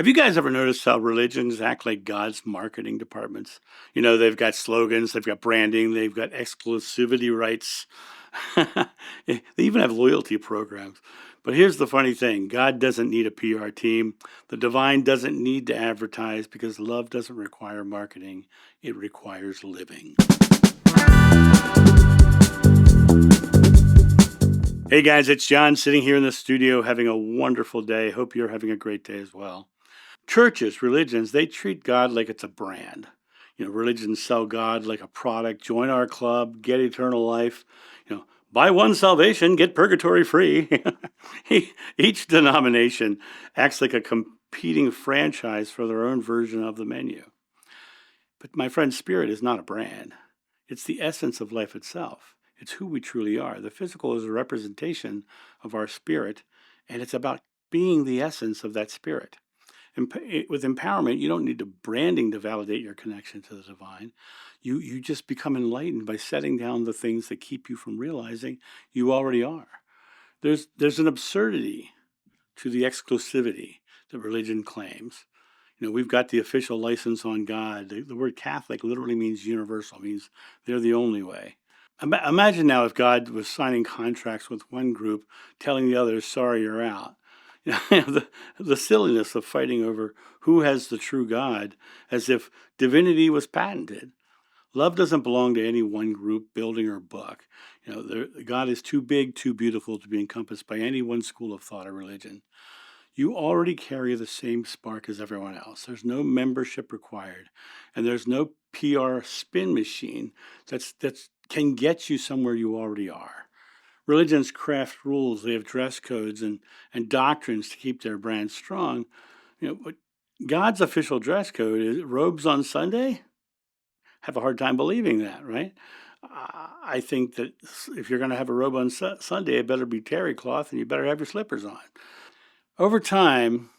Have you guys ever noticed how religions act like God's marketing departments? They've got slogans, they've got branding, they've got exclusivity rights. They even have loyalty programs. But here's the funny thing: God doesn't need a PR team. The divine doesn't need to advertise because love doesn't require marketing, it requires living. Hey guys, it's John sitting here in the studio having a wonderful day. Hope you're having a great day as well. Churches, religions, they treat God like it's a brand. Religions sell God like a product. Join our club, get eternal life. Buy one salvation, get purgatory free. Each denomination acts like a competing franchise for their own version of the menu. But my friend, spirit is not a brand. It's the essence of life itself. It's who we truly are. The physical is a representation of our spirit, and it's about being the essence of that spirit. With empowerment, you don't need the branding to validate your connection to the divine. You just become enlightened by setting down the things that keep you from realizing you already are. There's an absurdity to the exclusivity that religion claims. We've got the official license on God. The word Catholic literally means universal, means they're the only way. Imagine now if God was signing contracts with one group, telling the others, sorry, you're out. The silliness of fighting over who has the true God, as if divinity was patented. Love doesn't belong to any one group, building, or book. God is too big, too beautiful to be encompassed by any one school of thought or religion. You already carry the same spark as everyone else. There's no membership required, and there's no PR spin machine that can get you somewhere you already are. Religions craft rules, they have dress codes and doctrines to keep their brand strong. But God's official dress code is robes on Sunday? Have a hard time believing that, right? I think that if you're going to have a robe on Sunday, it better be terry cloth and you better have your slippers on. Over time,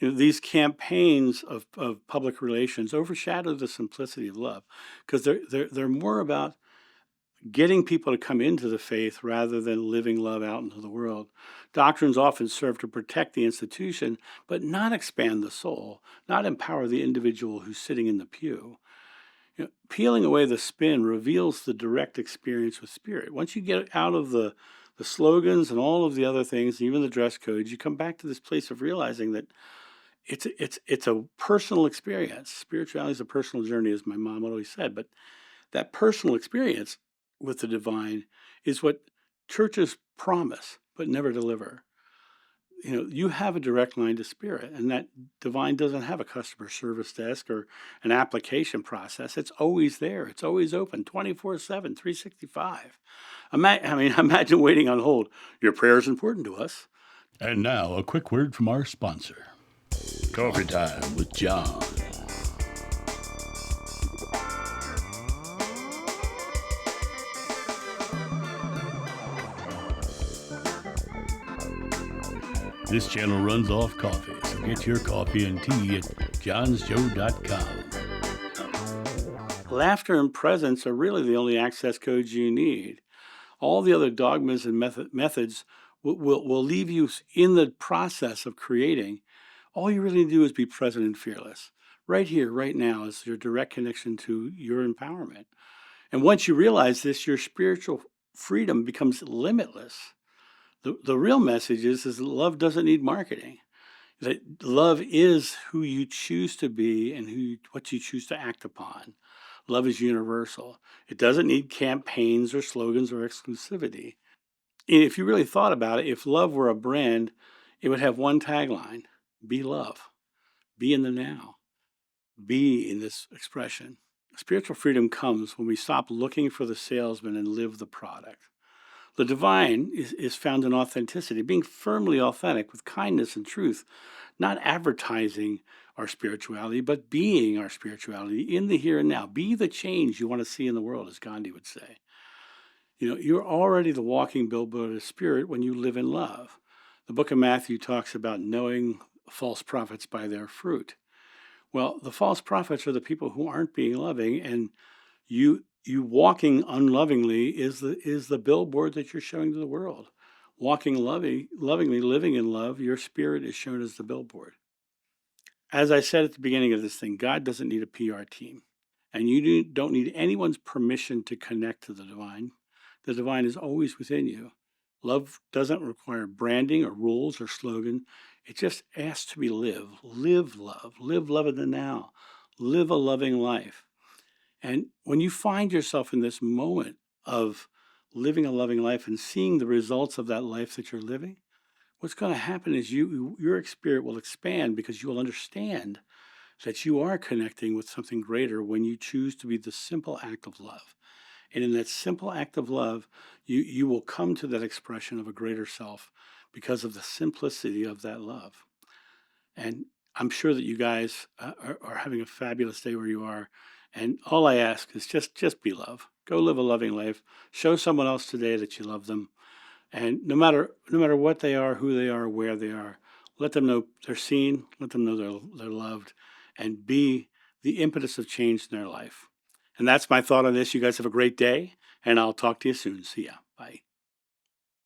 these campaigns of public relations overshadow the simplicity of love because they're more about getting people to come into the faith rather than living love out into the world. Doctrines often serve to protect the institution, but not expand the soul, not empower the individual who's sitting in the pew. Peeling away the spin reveals the direct experience with spirit. Once you get out of the slogans and all of the other things, even the dress codes, you come back to this place of realizing that it's a personal experience. Spirituality is a personal journey, as my mom always said, but that personal experience with the divine is what churches promise but never deliver. You have a direct line to spirit, and that divine doesn't have a customer service desk or an application process. It's always there. It's always open 24/7, 365. Imagine waiting on hold. Your prayer is important to us. And now, a quick word from our sponsor. Coffee Time with John. This channel runs off coffee, so get your coffee and tea at johnsjoe.com. Laughter and presence are really the only access codes you need. All the other dogmas and methods will leave you in the process of creating. All you really do is be present and fearless. Right here, right now, is your direct connection to your empowerment. And once you realize this, your spiritual freedom becomes limitless. The real message is that love doesn't need marketing. That love is who you choose to be and what you choose to act upon. Love is universal. It doesn't need campaigns or slogans or exclusivity. If you really thought about it, if love were a brand, it would have one tagline: be love, be in the now, be in this expression. Spiritual freedom comes when we stop looking for the salesman and live the product. The divine is found in authenticity, being firmly authentic with kindness and truth, not advertising our spirituality, but being our spirituality in the here and now. Be the change you want to see in the world, as Gandhi would say. You're already the walking billboard of spirit when you live in love. The book of Matthew talks about knowing false prophets by their fruit. Well, the false prophets are the people who aren't being loving, and you walking unlovingly is the billboard that you're showing to the world. Walking lovingly, living in love, your spirit is shown as the billboard. As I said at the beginning of this thing, God doesn't need a PR team, and don't need anyone's permission to connect to the divine. The divine is always within you. Love doesn't require branding or rules or slogan. It just asks to be lived. Live love in the now, live a loving life. And when you find yourself in this moment of living a loving life and seeing the results of that life that you're living, what's going to happen is your spirit will expand because you will understand that you are connecting with something greater when you choose to be the simple act of love. And in that simple act of love, you will come to that expression of a greater self because of the simplicity of that love. And I'm sure that you guys are having a fabulous day where you are. And all I ask is just be love. Go live a loving life. Show someone else today that you love them. And no matter what they are, who they are, where they are, let them know they're seen. Let them know they're loved, and be the impetus of change in their life. And that's my thought on this. You guys have a great day, and I'll talk to you soon. See ya. Bye.